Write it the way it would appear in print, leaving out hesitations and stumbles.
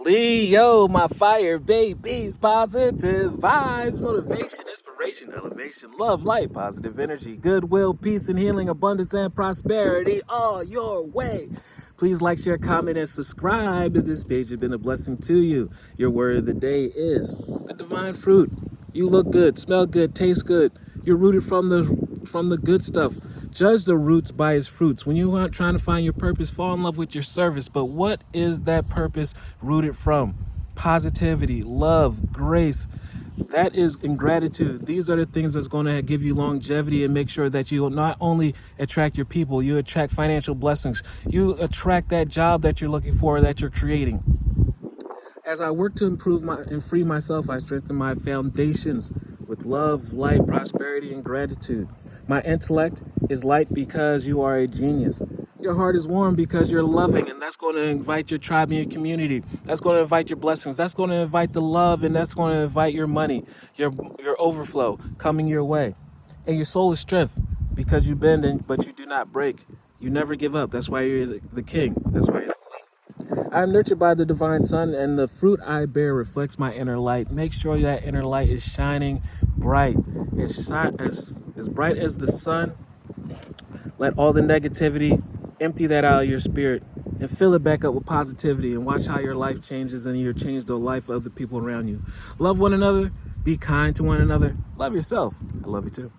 Leo, my fire babies, positive vibes, motivation, inspiration, elevation, love, light, positive energy, goodwill, peace and healing, abundance and prosperity all your way. Please like, share, comment, and subscribe to this page. It's been a blessing to you. Your word of the day is the divine fruit. You look good, smell good, taste good. You're rooted from the good stuff. Judge the roots by its fruits. When you aren't trying to find your purpose, fall in love with your service. But what is that purpose rooted from? Positivity, love, grace. That is in gratitude. These are the things that's going to give you longevity and make sure that you not only attract your people, you attract financial blessings. You attract that job that you're looking for, that you're creating. As I work to improve and free myself, I strengthen my foundations with love, light, prosperity, and gratitude. My intellect is light because you are a genius. Your heart is warm because you're loving, and that's going to invite your tribe and your community. That's going to invite your blessings. That's going to invite the love, and that's going to invite your money, your overflow coming your way. And your soul is strength because you bend, but you do not break. You never give up. That's why you're the king. That's why you're the queen. I am nurtured by the divine sun, and the fruit I bear reflects my inner light. Make sure that inner light is shining bright. It's as bright as the sun. Let all the negativity, empty that out of your spirit and fill it back up with positivity, and watch how your life changes and you change the life of the people around you. Love one another. Be kind to one another. Love yourself. I love you too.